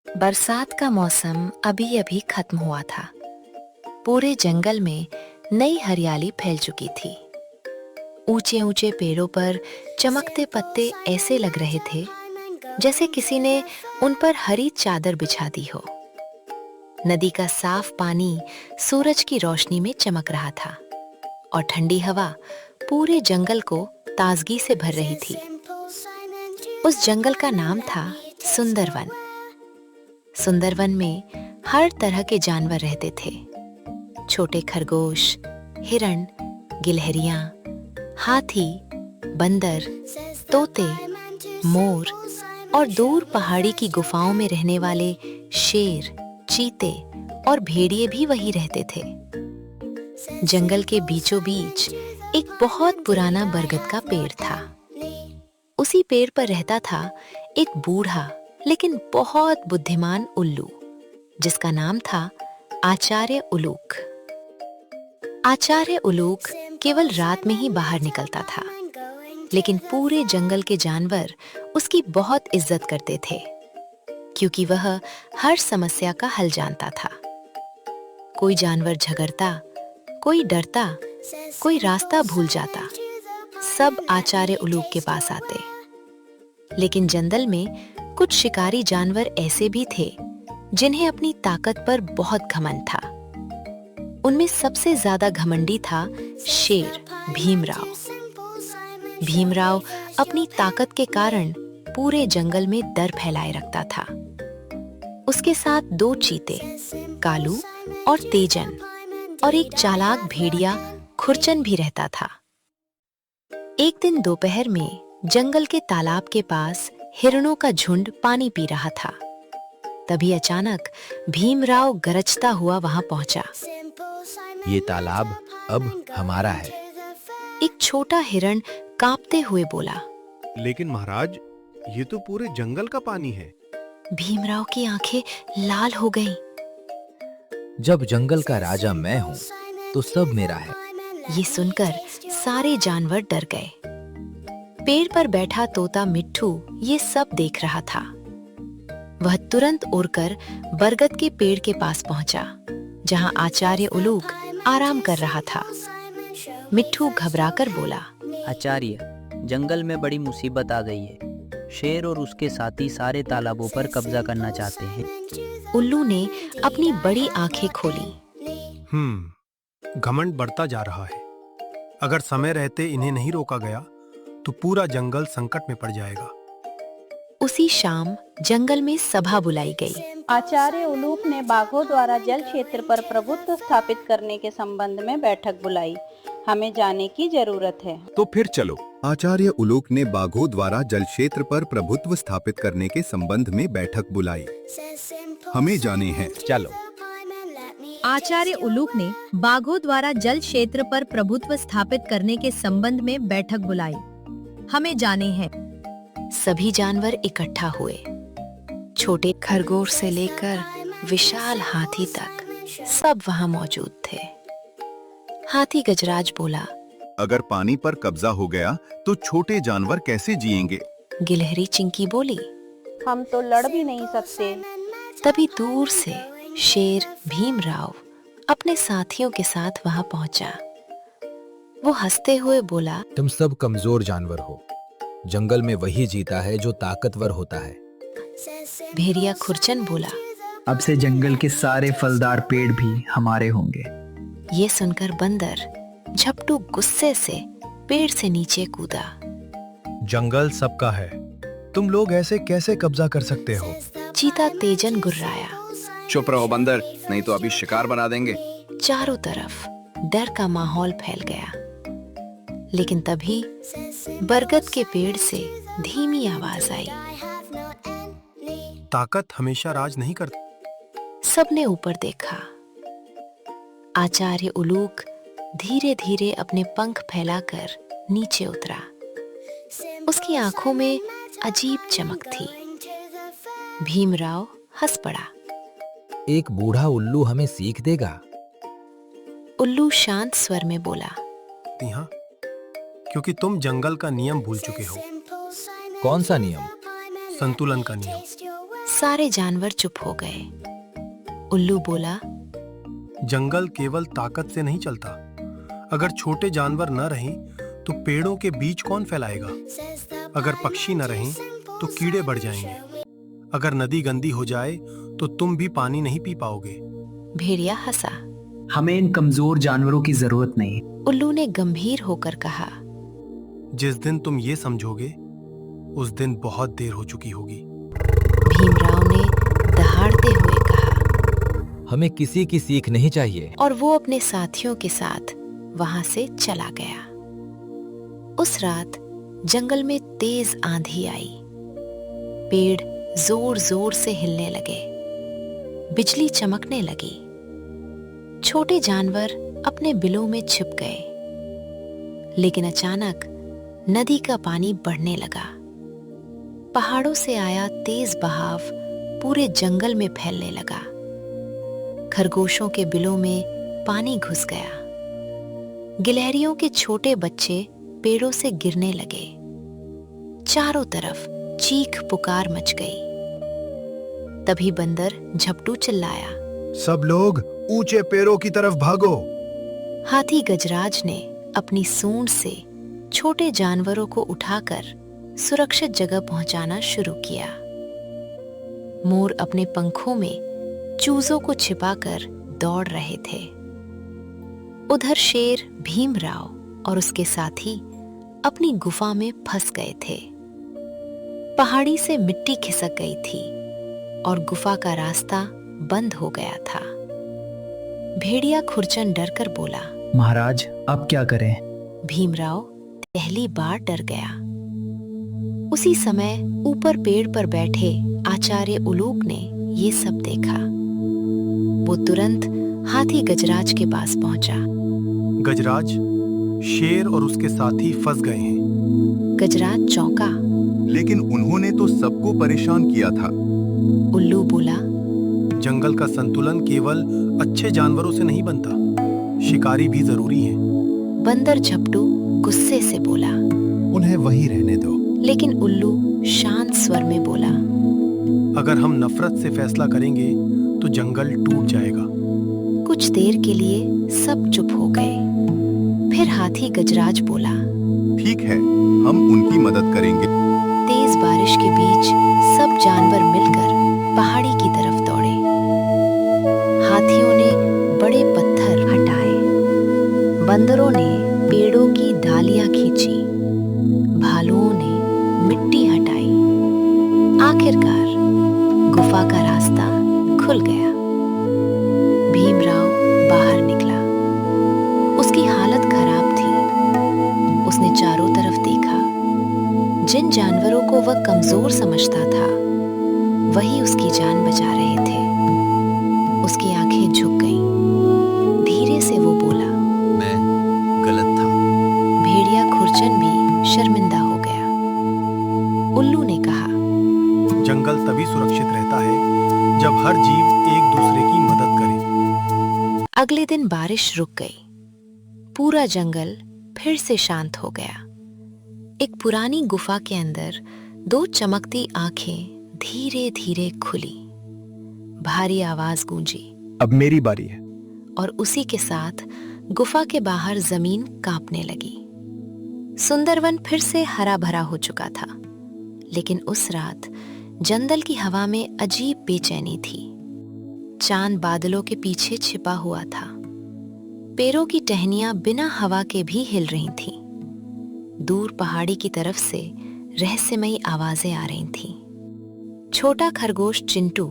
बरसात का मौसम अभी अभी खत्म हुआ था। पूरे जंगल में नई हरियाली फैल चुकी थी। ऊंचे ऊंचे पेड़ों पर चमकते पत्ते ऐसे लग रहे थे जैसे किसी ने उन पर हरी चादर बिछा दी हो। नदी का साफ पानी सूरज की रोशनी में चमक रहा था और ठंडी हवा पूरे जंगल को ताजगी से भर रही थी। उस जंगल का नाम था सुंदरवन। सुंदरवन में हर तरह के जानवर रहते थे। छोटे खरगोश, हिरण, गिलहरियां, हाथी, बंदर, तोते, मोर और दूर पहाड़ी की गुफाओं में रहने वाले शेर, चीते और भेड़िए भी वहीं रहते थे। जंगल के बीचों बीच एक बहुत पुराना बरगद का पेड़ था। उसी पेड़ पर रहता था एक बूढ़ा लेकिन बहुत बुद्धिमान उल्लू, जिसका नाम था आचार्य उलूक। आचार्य उलूक केवल रात में ही बाहर निकलता था, लेकिन पूरे जंगल के जानवर उसकी बहुत इज्जत करते थे, क्योंकि वह हर समस्या का हल जानता था। कोई जानवर झगड़ता, कोई डरता, कोई रास्ता भूल जाता, सब आचार्य उलूक के पास आते। लेकिन जंगल में कुछ शिकारी जानवर ऐसे भी थे जिन्हें अपनी ताकत पर बहुत घमंड था। उनमें सबसे ज्यादा घमंडी था शेर भीमराव। भीमराव अपनी ताकत के कारण पूरे जंगल में डर फैलाए रखता था। उसके साथ 2 चीते, कालू और तेजन, और एक चालाक भेड़िया खुरचन भी रहता था। एक दिन दोपहर में जंगल के तालाब के पास हिरणों का झुंड पानी पी रहा था। तभी अचानक भीमराव गरजता हुआ वहां पहुंचा। ये तालाब अब हमारा है। एक छोटा हिरण कांपते हुए बोला। लेकिन महाराज, ये तो पूरे जंगल का पानी है। भीमराव की आंखें लाल हो गईं। जब जंगल का राजा मैं हूँ, तो सब मेरा है। ये सुनकर सारे जानवर डर गए। पेड़ पर बैठा तोता मिट्ठू ये सब देख रहा था। वह तुरंत उड़कर बरगद के पेड़ के पास पहुंचा, जहां आचार्य उलूक आराम कर रहा था। मिट्ठू घबराकर बोला, आचार्य, जंगल में बड़ी मुसीबत आ गई है। शेर और उसके साथी सारे तालाबों पर कब्जा करना चाहते हैं। उल्लू ने अपनी बड़ी आंखें खोली। घमंड बढ़ता जा रहा है। अगर समय रहते इन्हें नहीं रोका गया तो पूरा जंगल संकट में पड़ जाएगा। उसी शाम जंगल में सभा बुलाई गई। आचार्य उलूक ने बाघों द्वारा जल क्षेत्र पर प्रभुत्व स्थापित करने के संबंध में बैठक बुलाई। हमें जाने की जरूरत है। तो फिर चलो। आचार्य उलूक ने बाघों द्वारा जल क्षेत्र पर प्रभुत्व स्थापित करने के संबंध में बैठक बुलाई। हमें जाने हैं। चलो। आचार्य उलूक ने बाघों द्वारा जल क्षेत्र पर प्रभुत्व स्थापित करने के संबंध में बैठक बुलाई। हमें जाने हैं। सभी जानवर इकट्ठा हुए। छोटे खरगोश से लेकर विशाल हाथी तक सब वहां मौजूद थे। हाथी गजराज बोला, अगर पानी पर कब्जा हो गया तो छोटे जानवर कैसे जिएंगे? गिलहरी चिंकी बोली, हम तो लड़ भी नहीं सकते। तभी दूर से शेर भीमराव अपने साथियों के साथ वहां पहुंचा। वो हंसते हुए बोला, तुम सब कमजोर जानवर हो। जंगल में वही जीता है जो ताकतवर होता है। भेड़िया खुरचन बोला, अब से जंगल के सारे फलदार पेड़ भी हमारे होंगे। ये सुनकर बंदर झपटू गुस्से से पेड़ से नीचे कूदा। जंगल सबका है, तुम लोग ऐसे कैसे कब्जा कर सकते हो? चीता तेजन गुर्राया। चुप रहो बंदर, नहीं तो अभी शिकार बना देंगे। चारों तरफ डर का माहौल फैल गया। लेकिन तभी बरगद के पेड़ से धीमी आवाज आई, ताकत हमेशा राज नहीं करती। सबने ऊपर देखा। आचार्य उलूक धीरे धीरे अपने पंख फैलाकर नीचे उतरा। उसकी आंखों में अजीब चमक थी। भीमराव हंस पड़ा। एक बूढ़ा उल्लू हमें सीख देगा। उल्लू शांत स्वर में बोला, हाँ, क्योंकि तुम जंगल का नियम भूल चुके हो। कौन सा नियम? संतुलन का नियम। सारे जानवर चुप हो गए। उल्लू बोला, जंगल केवल ताकत से नहीं चलता। अगर छोटे जानवर न रहें तो पेड़ों के बीज कौन फैलाएगा? अगर पक्षी न रहें तो कीड़े बढ़ जाएंगे। अगर नदी गंदी हो जाए तो तुम भी पानी नहीं पी पाओगे। भेड़िया हंसा। हमें इन कमजोर जानवरों की जरूरत नहीं। उल्लू ने गंभीर होकर कहा, जिस दिन तुम ये समझोगे उस दिन बहुत देर हो चुकी होगी। भीमराव ने दहाड़ते हुए कहा, हमें किसी की सीख नहीं चाहिए। और वो अपने साथियों के साथ वहां से चला गया। उस रात जंगल में तेज आंधी आई। पेड़ जोर जोर से हिलने लगे, बिजली चमकने लगी। छोटे जानवर अपने बिलों में छिप गए। लेकिन अचानक नदी का पानी बढ़ने लगा। पहाड़ों से आया तेज बहाव पूरे जंगल में फैलने लगा। खरगोशों के बिलों में पानी घुस गया। गिलहरियों के छोटे बच्चे पेड़ों से गिरने लगे। चारों तरफ चीख पुकार मच गई। तभी बंदर झपटू चिल्लाया, सब लोग ऊंचे पेड़ों की तरफ भागो। हाथी गजराज ने अपनी सूंड से छोटे जानवरों को उठाकर सुरक्षित जगह पहुंचाना शुरू किया। मोर अपने पंखों में चूजों को छिपाकर दौड़ रहे थे। उधर शेर, भीमराव और उसके साथी अपनी गुफा में फंस गए थे। पहाड़ी से मिट्टी खिसक गई थी और गुफा का रास्ता बंद हो गया था। भेड़िया खुरचन डरकर बोला, महाराज अब क्या करें? भीमराव पहली बार डर गया। उसी समय ऊपर पेड़ पर बैठे आचार्य उलूक ने ये सब देखा। वो तुरंत हाथी गजराज के पास पहुंचा। गजराज, शेर और उसके साथी फंस गए हैं। गजराज चौंका। लेकिन उन्होंने तो सबको परेशान किया था। उल्लू बोला, जंगल का संतुलन केवल अच्छे जानवरों से नहीं बनता, शिकारी भी जरूरी है। बंदर झपटू गुस्से से बोला। उन्हें वहीं रहने दो। लेकिन उल्लू शांत स्वर में बोला, अगर हम नफरत से फैसला करेंगे तो जंगल टूट जाएगा। कुछ देर के लिए सब चुप हो गए। फिर हाथी गजराज बोला, ठीक है, हम उनकी मदद करेंगे। तेज बारिश के बीच सब जानवर मिलकर पहाड़ी की तरफ दौड़े। हाथियों ने बड़े पत्थर हटाए, बंदरों ने पेड़ों की डालियां खींची, भालुओं ने मिट्टी हटाई। आखिरकार गुफा का रास्ता खुल गया। भीमराव बाहर निकला। उसकी हालत खराब थी। उसने चारों तरफ देखा। जिन जानवरों को वह कमजोर समझता था वही उसकी जान बचा रहे थे। उसकी आंखें झुक गईं। धीरे से वो बोला, मैं गलत था। भेड़िया खुरचन भी शर्मिंदा हो गया। उल्लू ने कहा, जंगल तभी सुरक्षित रहता है जब हर जीव एक दूसरे की मदद करे। अगले दिन बारिश रुक गई। पूरा जंगल फिर से शांत हो गया। एक पुरानी गुफा के अंदर दो चमकती आंखें धीरे धीरे खुली। भारी आवाज गूंजी। अब मेरी बारी है। और उसी के साथ गुफा के बाहर जमीन कांपने लगी। सुंदरवन फिर से हरा भरा हो चुका था। लेकिन उस रात जंगल की हवा में अजीब बेचैनी थी। चांद बादलों के पीछे छिपा हुआ था। पेड़ों की टहनियां बिना हवा के भी हिल रही थीं। दूर पहाड़ी की तरफ से रहस्यमयी आवाजें आ रही थीं। छोटा खरगोश चिंटू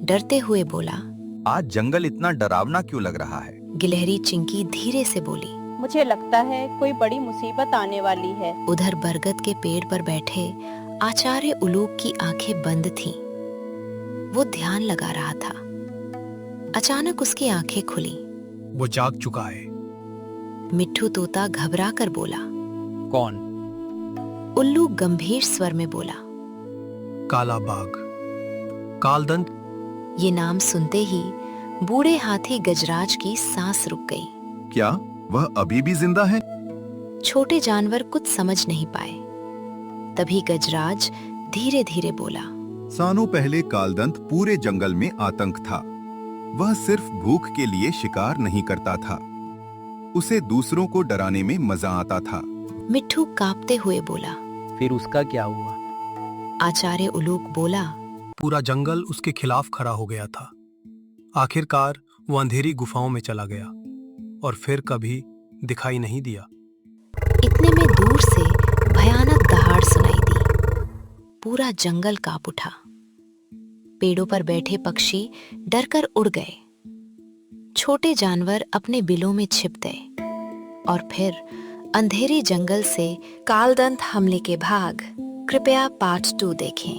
डरते हुए बोला, आज जंगल इतना डरावना क्यों लग रहा है? गिलहरी चिंकी धीरे से बोली, मुझे लगता है कोई बड़ी मुसीबत आने वाली है। उधर बरगद के पेड़ पर बैठे आचार्य उलूक की आंखें बंद थीं। वो ध्यान लगा रहा था। अचानक उसकी आंखें खुली। वो जाग चुका है। मिट्ठू तोता घबरा कर बोला। कौन? उल्लू गंभीर स्वर में बोला, काला बाघ, कालदंत। ये नाम सुनते ही बूढ़े हाथी गजराज की सांस रुक गई। क्या वह अभी भी जिंदा है? छोटे जानवर कुछ समझ नहीं पाए। तभी गजराज धीरे धीरे बोला, सालों पहले कालदंत पूरे जंगल में आतंक था। वह सिर्फ भूख के लिए शिकार नहीं करता था, उसे दूसरों को डराने में मजा आता था। मिट्ठू कांपते हुए बोला। फिर उसका क्या हुआ? आचार्य उलूक बोला। पूरा जंगल उसके खिलाफ खड़ा हो गया था। आखिरकार वो अंधेरी गुफाओं में चला गया और फिर कभी दिखाई नहीं दिया। इतने में दूर से भयानक दहाड़ सुनाई दी। पूरा जंगल कांप उठा। पेड़ों पर बैठे पक्षी डरकर उड़ गए। छोटे जानवर अपने बिलों में छिप गए और फिर अंधेरे जंगल से कालदंत हमले के भाग। कृपया पार्ट 2 देखें।